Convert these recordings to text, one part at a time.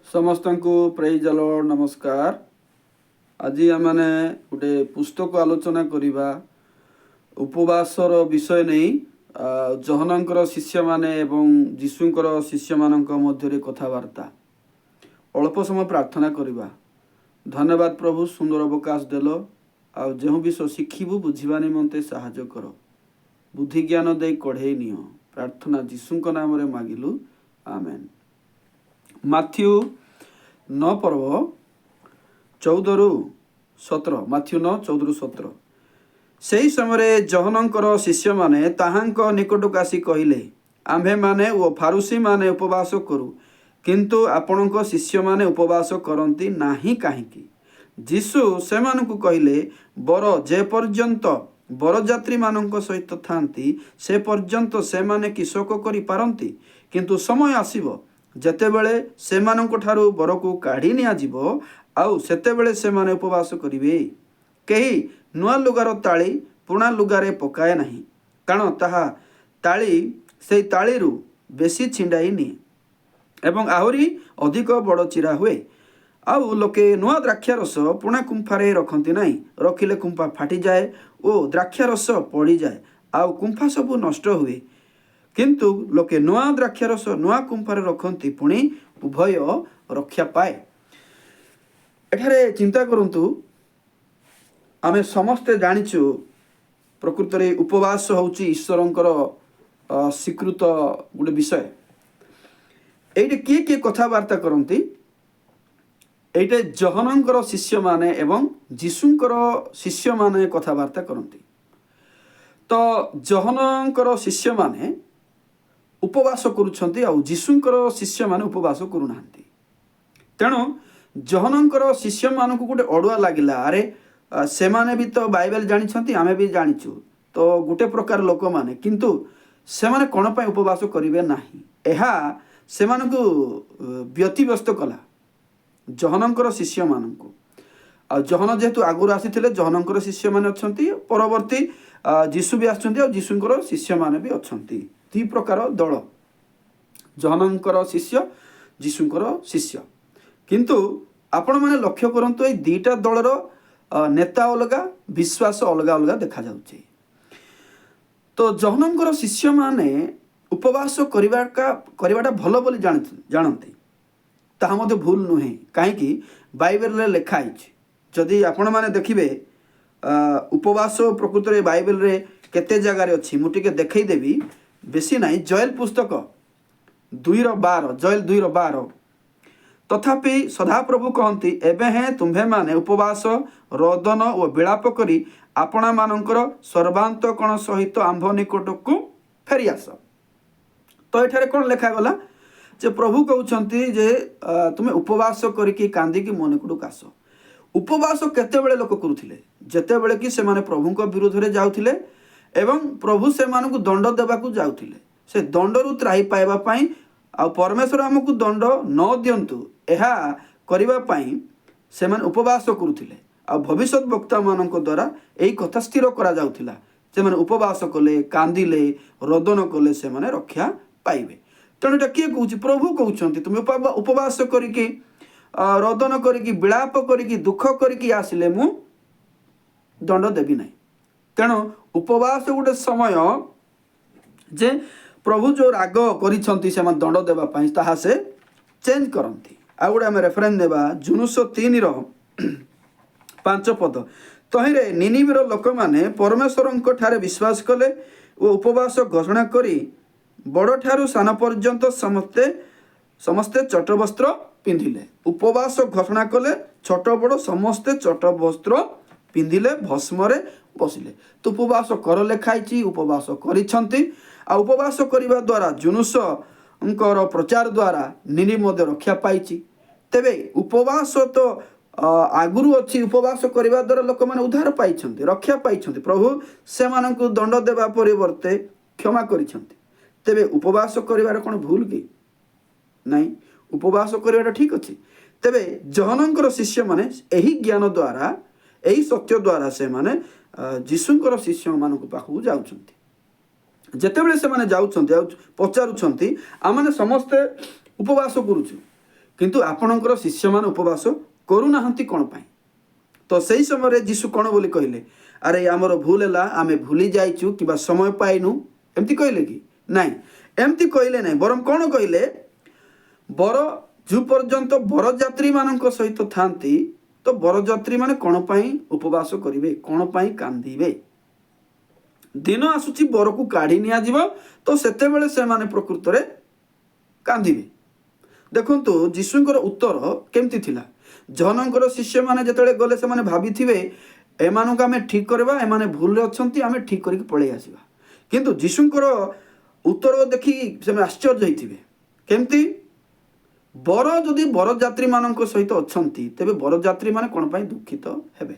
समस्त को praise the Lord नमस्कार। आज आम गोटे पुस्तक आलोचना करवा उपवासर विषय नहीं जहनंकर शिष्य माने एवं जीशुंकर शिष्य मानक मध्य कथबार्ता अल्प समय प्रार्थना करवा। धन्यवाद प्रभु सुंदर अवकाश देल आ जो विषय शिखबू बुझा निमंते साहाय्य कर बुद्धि ज्ञान दे कढ़े नियो प्रार्थना जीशुंक नाम रे मागिलु आमेन। माथ्यू 9 पर्व 14 रु 17 माथ्यू 9 14 रु 17 सेही समय जहनंकर शिष्य माने ताहांक निकटक आसी कहिले आम्भे माने ओ फारुसी माने उपवास करू किंतु आपणक शिष्य माने उपवास करंती नाही काहेकि। जीशु सेमानकु कहिले बर जे पर्यंत बरजात्री मानक सहित थांती से पर्यंत से माने किशोक करि पारंती किंतु समय आसीबो जेतेबेले सेमानक ठारू बरकु काढ़ी निया जीवो आउ सेतेबेले सेमाने उपवास करिवे। केही नुआ लुगार ताली पुणा लुगारे पकाए नाही कारण ताहा ताली से तालीरु बेसी छिंडाई निए एवं आहुरी अधिक बड़ चिरा हुए। आउ लोके नुआ द्राक्षारस पुणा कुंफारे रखती नहीं रखिले कुंफा फाटी जाए ओ द्राक्षारस पड़ी जाए आउ कुंफा सबू नष्ट हुए किंतु लोके नुआ द्राक्षारस नुआ कुंफारे रखती पुणी उभय रक्षा पाए। एठारे चिंता करंतु आमे समस्ते जानिचु प्रकृत रे उपवास होउची ईश्वरंकर स्वीकृत गोटे विषय। एइटे किए कथबार्ता करती एइटे जहनंकर शिष्य माने एवं जीशुंकर शिष्य माने कथबार्ता करती। तो जहनंकर शिष्य माने उपवास करुछंती आ जीशुंकर शिष्य माने उपवास करूनांती। तेणु जहनंकर शिष्य मानकु गोटे अड़ुआ लागिला अरे से माने भी तो बाइबल जानिछंती आमे भी जानिछु तो गोटे प्रकार लोक माने किंतु से माने कोन पय उपवास करिवे नाही एहा से मानकु व्यतिव्यस्त कला जहनंकर शिष्य मानकु। आ जहन जेतु आगुर आसीथिले जहनंकर शिष्य माने अछंती परवर्ती जीशु भी आछंती और जीशुंकर शिष्य माने भी अछंती दी प्रकार दल जहनंकर शिष्य जीशुंकर शिष्य। किंतु आपण माने लक्ष्य करंतु ए दीटा दलर नेता अलगा विश्वास अलगा अलगा देखा जाउची। तो जहनंकर शिष्य माने उपवास करवाटा भल बोली जानती ताहा मध्य भूल नुहे कहीं बाइबल रे लिखा है। जदि आपण माने देखिबे उपवास प्रकृत रे बाइबल रे केते जगार अच्छी मुझे देखई देवी बेसी नहीं जयल पुस्तक 2:12 जयल 2:12 तथापि सदाप्रभु कहती एबे हैं तुम्भे माने उपवास रोदन और विलाप करी आपणा मानकर सर्वांतकण सहित आंभ निकट को फेरी आस। तो एठारे कौन लिखा गला जे प्रभु कहउछंती जे तुमे उपवास करिकी कांदिकी मन निकटक आस। उपवास केतेबेले लोक करुथिले जेतेबेले कि से माने प्रभुंक विरोध रे जाउथिले एवं प्रभु से मानकु दंड देबाकू जाउथिले से दंडरु त्राही पाइबा पई आ परमेश्वर हमकु दंड न दियंतु एहा करिबा पई से माने उपवास करुथिले आ भविष्यत वक्ता मानक द्वारा एई कथा स्थिर करा जाउथिला से माने उपवास कले कांदिले रोदन कले से माने रक्षा पाइबे। तेणु एटा किए कहूची प्रभु कहउछंती तुम उपवास करिकी रोदन करिकी विलाप करिकी दुख करिकी आसिले मु दंड देबी नहीं। तेणु उपवास गोटे समय जे प्रभु जो राग करिछंती से दंड देबा पई ताहा से चेंज करंती। आ गोटे आम रेफरेंस देबा जुनुस 3:5 पद तहिरे निनिवेर लोक माने परमेश्वरंक ठारे विश्वास कले ओ उपवास घोषणा करी बड़ ठारू सान पर्यंत समस्ते समस्ते चट वस्त्र पिंधिले। उपवास घोषणा कले छोट बड़ समस्ते चट वस्त्र पिंधिले भस्मरे बसिले। तो उपवास कर लेखाई उपवास करिछंती आ उपवास करिबा द्वारा जुनुसंकर प्रचार द्वारा निनि मध्य रक्षा पाइछि। तेबे उपवास तो आगुरु अच्छी उपवास करिबा द्वारा लोक माने उद्धार पाइछंती रक्षा पाइछंती प्रभु से मानकु दंड देबा परिवर्ते क्षमा करिछंती। तेबे उपवास करिबार कोन भूल कि नहीं उपवास करिबाटा ठीक अछि। तेबे जहनंकर शिष्य माने एही ज्ञान द्वारा एही सत्य द्वारा से माने जीशुंकर शिष्य मानकु पाखु जाउछंती जेतेबेले से माने जाउछंती पचारुछंती आमाने समस्ते उपवास करूछु କିନ୍ତୁ ଆପଣଙ୍କର ଶିଷ୍ୟମାନେ ଉପବାସ କରୁନାହାନ୍ତି କ'ଣ ପାଇଁ? ତ ସେହି ସମୟରେ ଯୀଶୁ କ'ଣ ବୋଲି କହିଲେ? ଆରେ ଆମର ଭୁଲ ହେଲା, ଆମେ ଭୁଲି ଯାଇଛୁ କିମ୍ବା ସମୟ ପାଇନୁ, ଏମିତି କହିଲେ କି? ନାଇଁ, ଏମିତି କହିଲେ ନାହିଁ। ବରଂ କ'ଣ କହିଲେ? ଯେଉଁ ପର୍ଯ୍ୟନ୍ତ ବରଯାତ୍ରୀମାନଙ୍କ ସହିତ ଥାନ୍ତି, ତ ବରଯାତ୍ରୀମାନେ କ'ଣ ପାଇଁ ଉପବାସ କରିବେ, କ'ଣ ପାଇଁ କାନ୍ଦିବେ? ଦିନ ଆସୁଛି ବରକୁ କାଢ଼ି ନିଆଯିବ, ତ ସେତେବେଳେ ସେମାନେ ପ୍ରକୃତରେ କାନ୍ଦିବେ। ଦେଖନ୍ତୁ ଯୀଶୁଙ୍କର ଉତ୍ତର କେମିତି ଥିଲା? ଜହନଙ୍କର ଶିଷ୍ୟମାନେ ଯେତେବେଳେ ଗଲେ ସେମାନେ ଭାବିଥିବେ ଏମାନଙ୍କୁ ଆମେ ଠିକ୍ କରିବା, ଏମାନେ ଭୁଲରେ ଅଛନ୍ତି, ଆମେ ଠିକ୍ କରିକି ପଳେଇ ଆସିବା। କିନ୍ତୁ ଯୀଶୁଙ୍କର ଉତ୍ତର ଦେଖି ସେମାନେ ଆଶ୍ଚର୍ଯ୍ୟ ହେଇଥିବେ। କେମିତି? ବର ଯଦି ବରଯାତ୍ରୀମାନଙ୍କ ସହିତ ଅଛନ୍ତି, ତେବେ ବରଯାତ୍ରୀମାନେ କ'ଣ ପାଇଁ ଦୁଃଖିତ ହେବେ?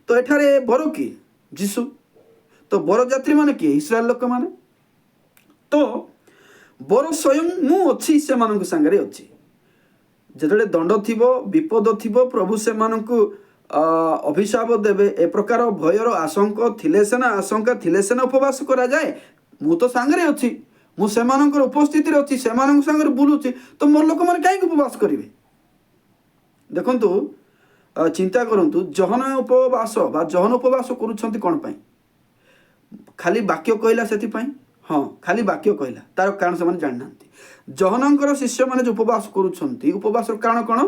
ତ ଏଠାରେ ବର କିଏ? ଯୀଶୁ। ତ ବରଯାତ୍ରୀମାନେ କିଏ? ଇସ୍ରାଏଲ ଲୋକମାନେ। ତ ବର ସ୍ୱୟଂ ମୁଁ ଅଛି, ସେମାନଙ୍କ ସାଙ୍ଗରେ ଅଛି। ଯେତେବେଳେ ଦଣ୍ଡ ଥିବ, ବିପଦ ଥିବ, ପ୍ରଭୁ ସେମାନଙ୍କୁ ଅଭିଶାପ ଦେବେ, ଏ ପ୍ରକାର ଭୟର ଆଶଙ୍କା ଥିଲେ ସିନା ଉପବାସ କରାଯାଏ। ମୁଁ ତ ସାଙ୍ଗରେ ଅଛି, ମୁଁ ସେମାନଙ୍କର ଉପସ୍ଥିତିରେ ଅଛି, ସେମାନଙ୍କ ସାଙ୍ଗରେ ବୁଲୁଛି, ତ ମୋର ଲୋକମାନେ କାହିଁକି ଉପବାସ କରିବେ? ଦେଖନ୍ତୁ, ଚିନ୍ତା କରନ୍ତୁ, ଜହନ ଉପବାସ କରୁଛନ୍ତି କ'ଣ ପାଇଁ? ଖାଲି ବାକ୍ୟ କହିଲା ସେଥିପାଇଁ? ହଁ, ଖାଲି ବାକ୍ୟ କହିଲା, ତାର କାରଣ ସେମାନେ ଜାଣିନାହାନ୍ତି। ଜହନଙ୍କର ଶିଷ୍ୟମାନେ ଯେଉଁ ଉପବାସ କରୁଛନ୍ତି, ଉପବାସର କାରଣ କ'ଣ?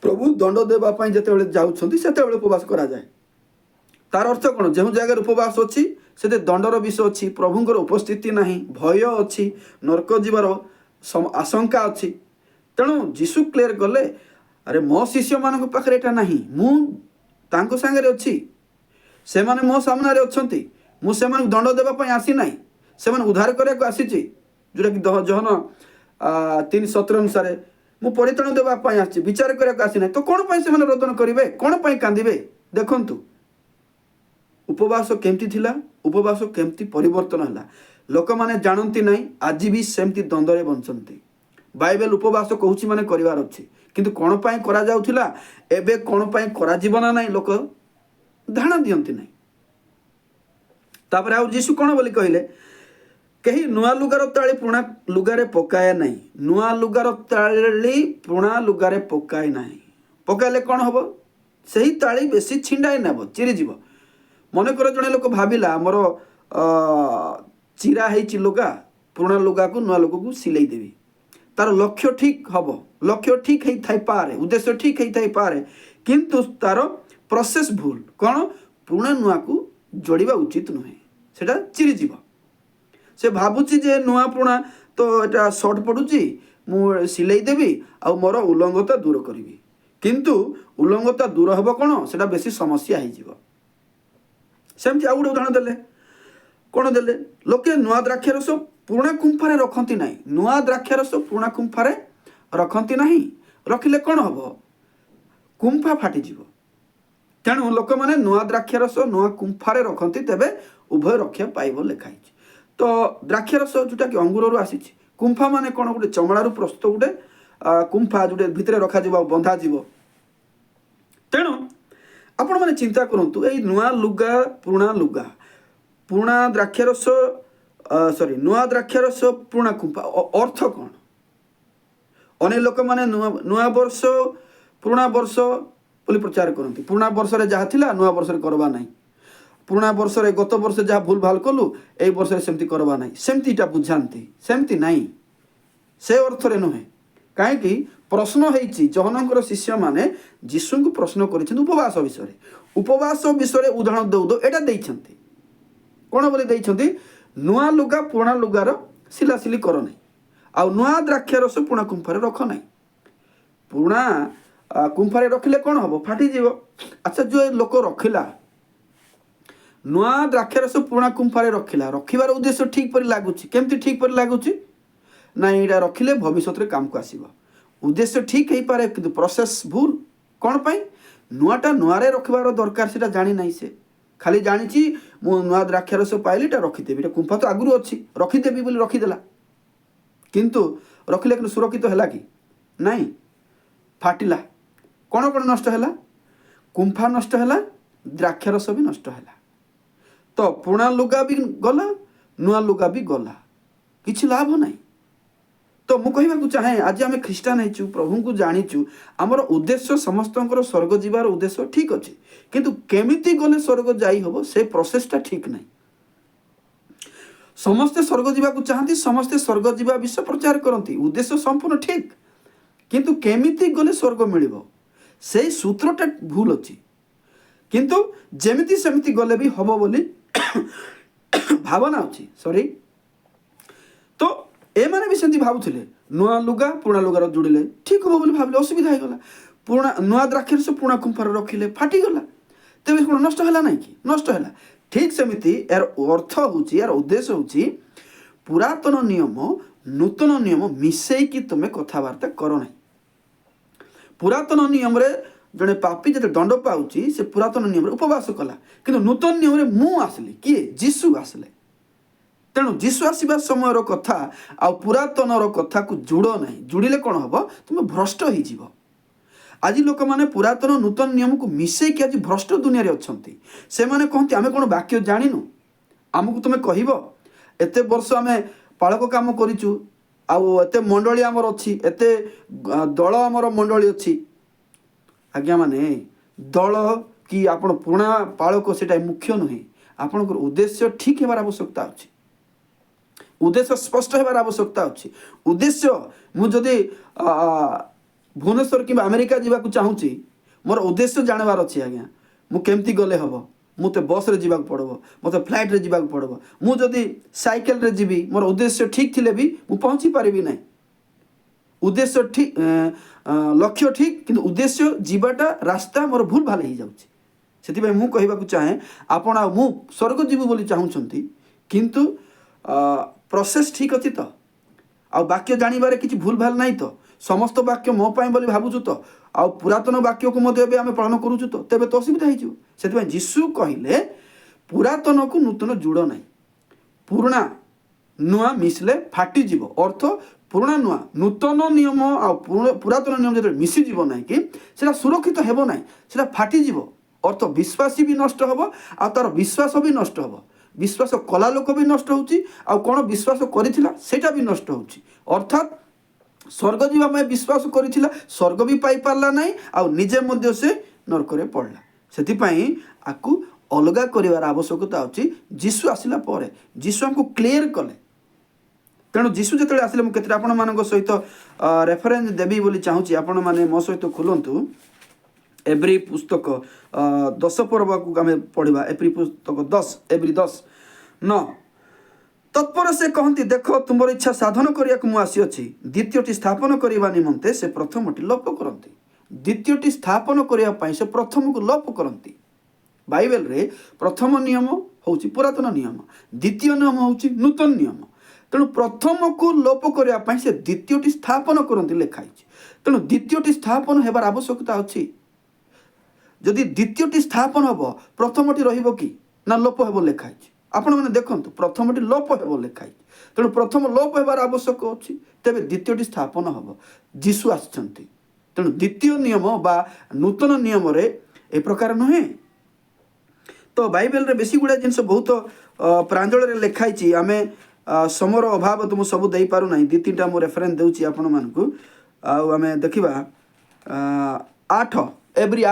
ପ୍ରଭୁ ଦଣ୍ଡ ଦେବା ପାଇଁ ଯେତେବେଳେ ଯାଉଛନ୍ତି ସେତେବେଳେ ଉପବାସ କରାଯାଏ। ତାର ଅର୍ଥ କ'ଣ? ଯେଉଁ ଜାଗାରେ ଉପବାସ ଅଛି ସେଠି ଦଣ୍ଡର ବିଷୟ ଅଛି, ପ୍ରଭୁଙ୍କର ଉପସ୍ଥିତି ନାହିଁ, ଭୟ ଅଛି, ନରକ ଯିବାର ଆଶଙ୍କା ଅଛି। ତେଣୁ ଯୀଶୁ କ୍ଲିୟର କଲେ, ଆରେ ମୋ ଶିଷ୍ୟମାନଙ୍କ ପାଖରେ ଏଇଟା ନାହିଁ, ମୁଁ ତାଙ୍କ ସାଙ୍ଗରେ ଅଛି, ସେମାନେ ମୋ ସାମ୍ନାରେ ଅଛନ୍ତି, ମୁଁ ସେମାନଙ୍କୁ ଦଣ୍ଡ ଦେବା ପାଇଁ ଆସିନାହିଁ, ସେମାନେ ଉଦ୍ଧାର କରିବାକୁ ଆସିଛି। ଯେଉଁଟାକି ଜହନ 3:17 ଅନୁସାରେ, ମୁଁ ପରିତ୍ରାଣ ଦେବା ପାଇଁ ଆସିଛି, ବିଚାର କରିବାକୁ ଆସିନାହିଁ। ତ କ'ଣ ପାଇଁ ସେମାନେ ରୋଦନ କରିବେ, କ'ଣ ପାଇଁ କାନ୍ଦିବେ? ଦେଖନ୍ତୁ, ଉପବାସ କେମିତି ଥିଲା, ଉପବାସ କେମିତି ପରିବର୍ତ୍ତନ ହେଲା, ଲୋକମାନେ ଜାଣନ୍ତି ନାହିଁ। ଆଜି ବି ସେମିତି ଦ୍ୱନ୍ଦ୍ୱରେ ବଞ୍ଚନ୍ତି। ବାଇବେଲ ଉପବାସ କହୁଛି ମାନେ କରିବାର ଅଛି, କିନ୍ତୁ କ'ଣ ପାଇଁ କରାଯାଉଥିଲା, ଏବେ କ'ଣ ପାଇଁ କରାଯିବ ନା ନାହିଁ, ଲୋକ ଧାରଣା ଦିଅନ୍ତି ନାହିଁ। ତାପରେ ଆଉ ଯୀଶୁ କ'ଣ ବୋଲି କହିଲେ? କେହି ନୂଆ ଲୁଗାର ତାଳି ପୁରୁଣା ଲୁଗାରେ ପକାଏ ନାହିଁ, ନୂଆ ଲୁଗାର ତାଳି ପୁରୁଣା ଲୁଗାରେ ପକାଏ ନାହିଁ। ପକାଇଲେ କ'ଣ ହେବ? ସେହି ତାଳି ବେଶୀ ଛିଣ୍ଡାଇ ନେବ, ଚିରିଯିବ। ମନେକର ଜଣେ ଲୋକ ଭାବିଲା ମୋର ଚିରା ହେଇଛି ଲୁଗା, ପୁରୁଣା ଲୁଗାକୁ ନୂଆ ଲୁଗାକୁ ସିଲେଇ ଦେବି। ତାର ଲକ୍ଷ୍ୟ ଠିକ୍ ହେବ, ଲକ୍ଷ୍ୟ ଠିକ୍ ହେଇଥାଇପାରେ, ଉଦ୍ଦେଶ୍ୟ ଠିକ୍ ହେଇଥାଇପାରେ, କିନ୍ତୁ ତାର ପ୍ରୋସେସ୍ ଭୁଲ। କ'ଣ? ପୁରୁଣା ନୂଆକୁ ଯୋଡ଼ିବା ଉଚିତ ନୁହେଁ, ସେଟା ଚିରିଯିବ। ସେ ଭାବୁଛି ଯେ ନୂଆ ପୁରୁଣା ତ ଏଟା ସର୍ଟ ପଡ଼ୁଛି, ମୁଁ ସିଲେଇ ଦେବି ଆଉ ମୋର ଉଲଙ୍ଗତା ଦୂର କରିବି। କିନ୍ତୁ ଉଲଙ୍ଗତା ଦୂର ହେବ କ'ଣ? ସେଟା ବେଶୀ ସମସ୍ୟା ହେଇଯିବ। ସେମିତି ଆଉ ଗୋଟେ ଉଦାହରଣ ଦେଲେ, କ'ଣ ଦେଲେ? ଲୋକେ ନୂଆ ଦ୍ରାକ୍ଷାରସ ପୁରୁଣା କୁମ୍ଫାରେ ରଖନ୍ତି ନାହିଁ, ନୂଆ ଦ୍ରାକ୍ଷାରସ ପୁରୁଣା କୁମ୍ଫାରେ ରଖନ୍ତି ନାହିଁ। ରଖିଲେ କ'ଣ ହେବ? କୁମ୍ଫା ଫାଟିଯିବ। ତେଣୁ ଲୋକମାନେ ନୂଆ ଦ୍ରାକ୍ଷାରସ ନୂଆ କୁମ୍ଫାରେ ରଖନ୍ତି, ତେବେ ଉଭୟ ରକ୍ଷା ପାଇବ ଲେଖା ହେଇଛି। ତ ଦ୍ରାକ୍ଷାରସ ଯେଉଁଟାକି ଅଙ୍ଗୁରରୁ ଆସିଛି, କୁମ୍ଫା ମାନେ କ'ଣ? ଗୋଟେ ଚମଡ଼ାରୁ ପ୍ରସ୍ତୁତ ଗୋଟେ କୁମ୍ଫା, ଯେଉଁଟା ଭିତରେ ରଖାଯିବ ଆଉ ବନ୍ଧାଯିବ। ତେଣୁ ଆପଣମାନେ ଚିନ୍ତା କରନ୍ତୁ, ଏଇ ନୂଆ ଲୁଗା ପୁରୁଣା ଲୁଗା, ପୁରୁଣା ଦ୍ରାକ୍ଷାରସ ନୂଆ ଦ୍ରାକ୍ଷାରସ ପୁରୁଣା କୁମ୍ଫା, ଅର୍ଥ କ'ଣ? ଅନେକ ଲୋକମାନେ ନୂଆ ବର୍ଷ ପୁରୁଣା ବର୍ଷ ବୋଲି ପ୍ରଚାର କରନ୍ତି। ପୁରୁଣା ବର୍ଷରେ ଯାହା ଥିଲା ନୂଆ ବର୍ଷରେ କରିବା ନାହିଁ, ପୁରୁଣା ବର୍ଷରେ ଗତ ବର୍ଷ ଯାହା ଭୁଲ ଭାଲ କଲୁ ଏଇ ବର୍ଷରେ ସେମିତି କରିବା ନାହିଁ, ସେମିତିଟା ବୁଝାନ୍ତି। ସେମିତି ନାହିଁ, ସେ ଅର୍ଥରେ ନୁହେଁ। କାହିଁକି? ପ୍ରଶ୍ନ ହେଇଛି, ଜହନଙ୍କର ଶିଷ୍ୟମାନେ ଯୀଶୁଙ୍କୁ ପ୍ରଶ୍ନ କରିଛନ୍ତି ଉପବାସ ବିଷୟରେ। ଉପବାସ ବିଷୟରେ ଉଦାହରଣ ଦେଉ ଏଇଟା ଦେଇଛନ୍ତି। କ'ଣ ବୋଲି ଦେଇଛନ୍ତି? ନୂଆ ଲୁଗା ପୁରୁଣା ଲୁଗାର ସିଲାସିଲି କର ନାହିଁ, ଆଉ ନୂଆ ଦ୍ରାକ୍ଷାରସ ପୁରୁଣା କୁମ୍ଫାରେ ରଖ ନାହିଁ। ପୁରୁଣା କୁମ୍ଫାରେ ରଖିଲେ କ'ଣ ହେବ? ଫାଟିଯିବ। ଆଚ୍ଛା, ଯେଉଁ ଲୋକ ରଖିଲା ନୂଆ ଦ୍ରାକ୍ଷାରସ ପୁରୁଣା କୁମ୍ଫାରେ ରଖିବାର ଉଦ୍ଦେଶ୍ୟ ଠିକ୍ ପରି ଲାଗୁଛି। କେମିତି ଠିକ୍ ପରି ଲାଗୁଛି? ନାଇଁ, ଏଇଟା ରଖିଲେ ଭବିଷ୍ୟତରେ କାମକୁ ଆସିବ। ଉଦ୍ଦେଶ୍ୟ ଠିକ୍ ହେଇପାରେ, କିନ୍ତୁ ପ୍ରୋସେସ୍ ଭୁଲ। କ'ଣ ପାଇଁ? ନୂଆଟା ନୂଆରେ ରଖିବାର ଦରକାର ସେଟା ଜାଣିନାହିଁ। ସେ ଖାଲି ଜାଣିଛି ମୁଁ ନୂଆ ଦ୍ରାକ୍ଷାରସ ପାଇଲି, ଏଇଟା ରଖିଦେବି, ଏଇଟା କୁମ୍ଫା ତ ଆଗରୁ ଅଛି, ରଖିଦେବି ବୋଲି ରଖିଦେଲା। କିନ୍ତୁ ରଖିଲେ କିନ୍ତୁ ସୁରକ୍ଷିତ ହେଲା କି? ନାଇଁ, ଫାଟିଲା। କ'ଣ କ'ଣ ନଷ୍ଟ ହେଲା? କୁମ୍ଫା ନଷ୍ଟ ହେଲା, ଦ୍ରାକ୍ଷାରସ ବି ନଷ୍ଟ ହେଲା। ତ ପୁରୁଣା ଲୁଗା ବି ଗଲା, ନୂଆ ଲୁଗା ବି ଗଲା, କିଛି ଲାଭ ନାହିଁ। तो मु कहवाक चाहे आज आम ख्रीष्टान होइछु प्रभु को जानिचु आमर उद्देश्य समस्तंकर स्वर्ग जीवार उद्देश्य ठीक अच्छे किंतु केमिति गले स्वर्ग जाई हबो से प्रोसेसटा ठीक नहीं। समस्ते स्वर्ग जीवा चाहती समस्ते स्वर्ग जीवा विषय प्रचार करती उद्देश्य संपूर्ण ठीक किंतु केमिति गले स्वर्ग मिलिबो से सूत्रटा भूल अच्छी किंतु जेमिति सेमिति गले भी हबो बोली भावना अच्छी सॉरी। तो ए माने भी सेमती भावुथिले नुआ लुगा पुराना लुगार जोड़िले ठीक हम बोली भाविले असुविधा होगला पुराना नुआ द्राक्षर से पुराना कुंफार रखिले फाटीगला तेज कौन नष्ट है ना कि नष्ट है ठीक सेमती यार अर्थ होची यार उद्देश्य होची पुरातन नियम नूतन नियम मिसेकी तुम कथबार्ता कर ना। पुरातन नियम रे जड़े पापी जो दंड पाऊँ से पुरातन नियम उपवास कला कि नूतन नियम मु आसली किए जीशु आसले तेणु जीशु आसवा समय कथा आ पुरातन कथा को जुड़ ना जुड़े कौन हम तुम भ्रष्ट हो। आज लोक मैंने पुरातन नूतन नियम को मिसेकी आज भ्रष्ट दुनिया अच्छा से मैंने कहते आम कौन वाक्य जाणीनु आमको तुम कह एत वर्ष आम पालक कम करूँ आते मंडली आमर अच्छी एत दल आमर मंडली अच्छी आज्ञा माने दल कि आपण पुराणा पालक से मुख्य नुहे आपण उद्देश्य ठीक होबार आवश्यकता अच्छी उद्देश्य स्पष्ट होबार आवश्यकता अच्छी उद्देश्य मुझे भुवनेश्वर कि अमेरिका जावाक चाहूँगी मोर उद्देश्य जानवर अच्छी आज्ञा मुझे गले हम मत बस रे जीवाक पड़ब मत फ्लाइट रे जीवाक पड़ब मुझे साइकेल रे जीवी मोर उद्देश्य ठीक थिले भी मु पहुँची पारिबी नहीं उद्देश्य ठीक लक्ष्य ठीक किंतु उद्देश्य जीवाटा रास्ता मोर भूल भाल हो जाउछि सेति मु कहबाक चाहे आपण आ मु स्वर्ग जीव बोली चाहूछंती किंतु प्रोसेस ठीक अछि तो आ वाक्य जानिबारे किछि भूल भाल नहीं तो समस्त वाक्य मो पाई बोली भाबुछु तो आ पुरातन वाक्य को मते एबे आमे पालन करूछु तो तेबे तो असुविधा हो जिवो सेति जीशु कहिले पुरातन को नूतन जुड़ नहीं पुराना नुआ मिसले फाटी जीव अर्थ पुराना नुआ नूतन नियम आ पुरातन नियम जो मिसी जीव ना कि सेटा सुरक्षित हेबो नाही सेटा फाटी जीव अर्थ विश्वासी भी नष्ट हेबो आ तार विश्वास भी नष्ट हेबो विश्वास कला लोक भी नष्ट होउची आ कोन विश्वास करिथिला सेटा भी नष्ट होउची अर्थात स्वर्ग जीवा में विश्वास करिथिला स्वर्ग भी पाई पारला नाही आ निजे मध्य से नरक रे पड़ला सेति पई आकु अलगा करिवार आवश्यकता अछि जीशु आसिला परे जीशु हमको क्लियर कले तेणु जीशु जो आसिले मुझे केते आपण मानक सहित रेफरेन्स देवी बोली चाहूँगी आपण मैंने मो सहित खोलतु एव्री पुस्तक 10 पर्व को आम पढ़ा एव्री पुस्तक 10 एव्री 10:9 तत्पर से कहती देख तुम इच्छा साधन करने को आसी द्वितीयटी स्थापन करने निमंते से प्रथमटी लोप करती द्वितीयटी स्थापन करने से प्रथम को लोप करती बाइबल रे प्रथम नियम हूँ पुरातन नियम द्वितीय नियम हूँ नूतन नियम तेणु प्रथम को लोप करने से द्वितीयटी स्थापन करती लिखाई तेणु द्वितीयटी स्थापन होबार आवश्यकता अच्छी जदि द्वितीयटी स्थापन हम प्रथमटी रहिबो कि ना लोप हेबो लिखाई आपण मैंने देखंतु प्रथमटी लोप हेबो लिखाई तेणु प्रथम लोप हेबार आवश्यक अच्छी तेबे द्वितीयटी स्थापन हम जीशु आछंती तेणु द्वितीय नियम बा नूतन नियम रे ए प्रकार नुहे तो बाइबल रे बेसी गुडा जिनस बहुत प्रांजल रे लिखाई आमे समर अभाव तुम सब दे पारु नहीं दी तीन मो रेफरेन्स देउची आपण मानकु आमे देखिबा 8 एवरी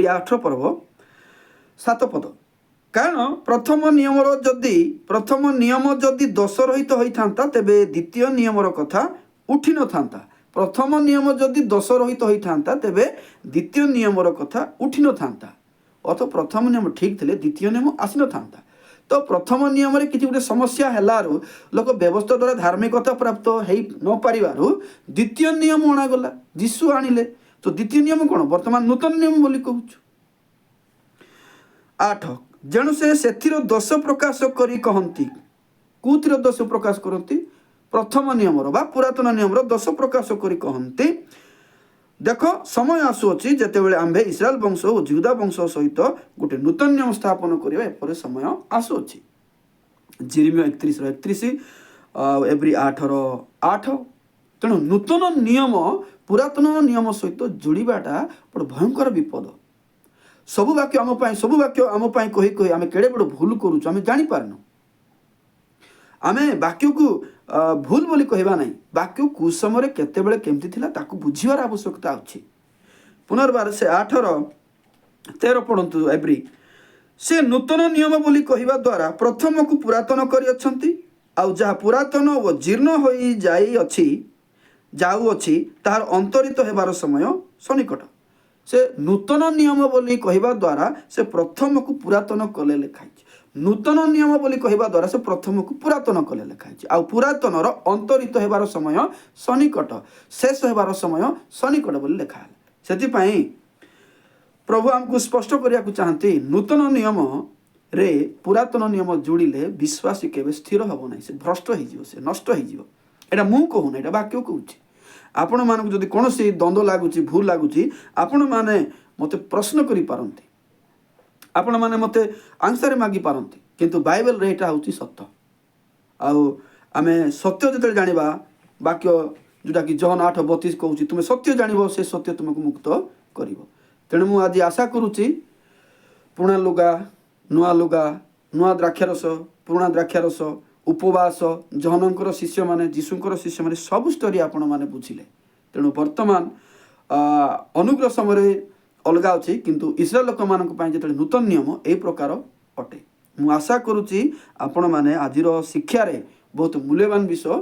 8 पर्व 7 पद कारण प्रथम नियम जदि दोष रहित होइथांता तेबे द्वितीय नियमर कथा उठी न थांता प्रथम नियम जदि दोष रहित होइथांता तेबे द्वितीय नियमर कथा उठी न थांता अथ प्रथम नियम ठीक थिले द्वितीय नियम आसी न थांता तो प्रथम नियम रे किछि गुटे समस्या हेलारु लोक व्यवस्था द्वारा धार्मिकता प्राप्त हेई न पारिबारु द्वितीय नियम अणा गला जीशु आनिले तो द्वितीय नियम कोन वर्तमान नूतन नियम बोली कहूछु 8 जेणु से सेथिरो दोष प्रकाश करी कहंती कुथिरो दोष प्रकाश करंती प्रथम नियमर बा पुरातन नियमर दोष प्रकाश करी कहंती देख समय आसुअछि जेतेबेले आम्भे इस्राएल वंश और जिहुदा वंश सहित गोटे नूतन नियम स्थापन करिबा एपरे समय आसुअछि जेरेमिया 31:31 एवरी 8:8 तेणु नूतन नियम पुरातन नियम सहित जोड़ाटा बड़ भयंकर विपद सबु वाक्य आम कही कही आम केड़े बड़ भूल करूँ आम जानी पारनु आम वाक्य को ଭୁଲ ବୋଲି କହିବା ନାହିଁ, ବାକ୍ୟ କେଉଁ ସମୟରେ କେତେବେଳେ କେମିତି ଥିଲା ତାକୁ ବୁଝିବାର ଆବଶ୍ୟକତା ଅଛି। ପୁନର୍ବାର ସେ 8:13 ପଢ଼ନ୍ତୁ ଏବ୍ରି। ସେ ନୂତନ ନିୟମ ବୋଲି କହିବା ଦ୍ୱାରା ପ୍ରଥମକୁ ପୁରାତନ କରିଅଛନ୍ତି, ଆଉ ଯାହା ପୁରାତନ ଓ ଜୀର୍ଣ୍ଣ ଯାଉଅଛି ତାହାର ଅନ୍ତରିତ ହେବାର ସମୟ ସନ୍ନିକଟ। ସେ ନୂତନ ନିୟମ ବୋଲି କହିବା ଦ୍ୱାରା ସେ ପ୍ରଥମକୁ ପୁରାତନ କଲେ ଲେଖାଇଛି। ନୂତନ ନିୟମ ବୋଲି କହିବା ଦ୍ୱାରା ସେ ପ୍ରଥମକୁ ପୁରାତନ କଲେ ଲେଖାଇଛି। ଆଉ ପୁରାତନର ଅନ୍ତରିତ ହେବାର ସମୟ ସନ୍ନିକଟ, ଶେଷ ହେବାର ସମୟ ସନ୍ନିକଟ ବୋଲି ଲେଖା ହେଲା। ସେଥିପାଇଁ ପ୍ରଭୁ ଆମକୁ ସ୍ପଷ୍ଟ କରିବାକୁ ଚାହାନ୍ତି, ନୂତନ ନିୟମରେ ପୁରାତନ ନିୟମ ଯୋଡ଼ିଲେ ବିଶ୍ୱାସୀ କେବେ ସ୍ଥିର ହେବ ନାହିଁ, ସେ ଭ୍ରଷ୍ଟ ହେଇଯିବ, ସେ ନଷ୍ଟ ହେଇଯିବ। ଏଇଟା ମୁଁ କହୁନି, ଏଇଟା ବାକ୍ୟ କହୁଛି। ଆପଣମାନଙ୍କୁ ଯଦି କୌଣସି ଦ୍ୱନ୍ଦ୍ୱ ଲାଗୁଛି, ଭୁଲ ଲାଗୁଛି, ଆପଣମାନେ ମୋତେ ପ୍ରଶ୍ନ କରିପାରନ୍ତି, ଆପଣମାନେ ମୋତେ ଆନ୍ସର ମାଗିପାରନ୍ତି, କିନ୍ତୁ ବାଇବେଲରେ ଏଇଟା ହେଉଛି ସତ। ଆଉ ଆମେ ସତ୍ୟ ଯେତେବେଳେ ଜାଣିବା, ବାକ୍ୟ ଯେଉଁଟାକି ଜହନ 8:32 କହୁଛି, ତୁମେ ସତ୍ୟ ଜାଣିବ, ସେ ସତ୍ୟ ତୁମକୁ ମୁକ୍ତ କରିବ। ତେଣୁ ମୁଁ ଆଜି ଆଶା କରୁଛି ପୁରୁଣା ଲୁଗା, ନୂଆ ଲୁଗା, ନୂଆ ଦ୍ରାକ୍ଷାରସ, ପୁରୁଣା ଦ୍ରାକ୍ଷାରସ, ଉପବାସ, ଜହନଙ୍କର ଶିଷ୍ୟମାନେ, ଯୀଶୁଙ୍କର ଶିଷ୍ୟମାନେ ସବୁ ଷ୍ଟୋରି ଆପଣମାନେ ବୁଝିଲେ। ତେଣୁ ବର୍ତ୍ତମାନ ଅନୁଗ୍ରହ ସମୟରେ ଅଲଗା ଅଛି, କିନ୍ତୁ ଇସ୍ରାଏଲ ଲୋକମାନଙ୍କ ପାଇଁ ଯେତେବେଳେ ନୂତନ ନିୟମ ଏହି ପ୍ରକାର ଅଟେ। ମୁଁ ଆଶା କରୁଛି ଆପଣମାନେ ଆଜିର ଶିକ୍ଷାରେ ବହୁତ ମୂଲ୍ୟବାନ ବିଷୟ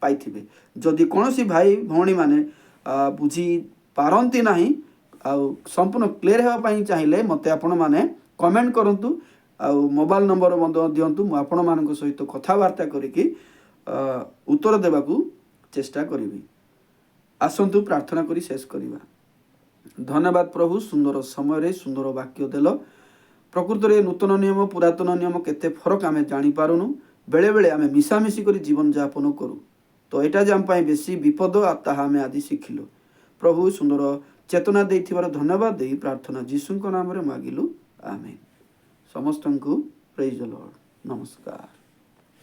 ପାଇଥିବେ। ଯଦି କୌଣସି ଭାଇ ଭଉଣୀମାନେ ବୁଝିପାରନ୍ତି ନାହିଁ ଆଉ ସମ୍ପୂର୍ଣ୍ଣ କ୍ଲିଅର ହେବା ପାଇଁ ଚାହିଁଲେ ମୋତେ ଆପଣମାନେ କମେଣ୍ଟ କରନ୍ତୁ, ଆଉ ମୋବାଇଲ ନମ୍ବର ମଧ୍ୟ ଦିଅନ୍ତୁ। ମୁଁ ଆପଣମାନଙ୍କ ସହିତ କଥାବାର୍ତ୍ତା କରିକି ଉତ୍ତର ଦେବାକୁ ଚେଷ୍ଟା କରିବି। ଆସନ୍ତୁ ପ୍ରାର୍ଥନା କରି ଶେଷ କରିବା। ଧନ୍ୟବାଦ ପ୍ରଭୁ, ସୁନ୍ଦର ସମୟରେ ସୁନ୍ଦର ବାକ୍ୟ ଦେଲ। ପ୍ରକୃତରେ ନୂତନ ନିୟମ ପୁରାତନ ନିୟମ କେତେ ଫରକ ଆମେ ଜାଣିପାରୁନୁ। ବେଳେବେଳେ ଆମେ ମିଶାମିଶି କରି ଜୀବନଯାପନ କରୁ, ତ ଏଇଟା ଯେ ଆମ ପାଇଁ ବେଶୀ ବିପଦ, ତାହା ଆମେ ଆଜି ଶିଖିଲୁ। ପ୍ରଭୁ ସୁନ୍ଦର ଚେତନା ଦେଇଥିବାର ଧନ୍ୟବାଦ ଦେଇ ପ୍ରାର୍ଥନା ଯୀଶୁଙ୍କ ନାମରେ ମାଗିଲୁ, ଆମେନ୍। ସମସ୍ତଙ୍କୁ ପ୍ରେଜ୍ ଦ ଲର୍ଡ। ନମସ୍କାର।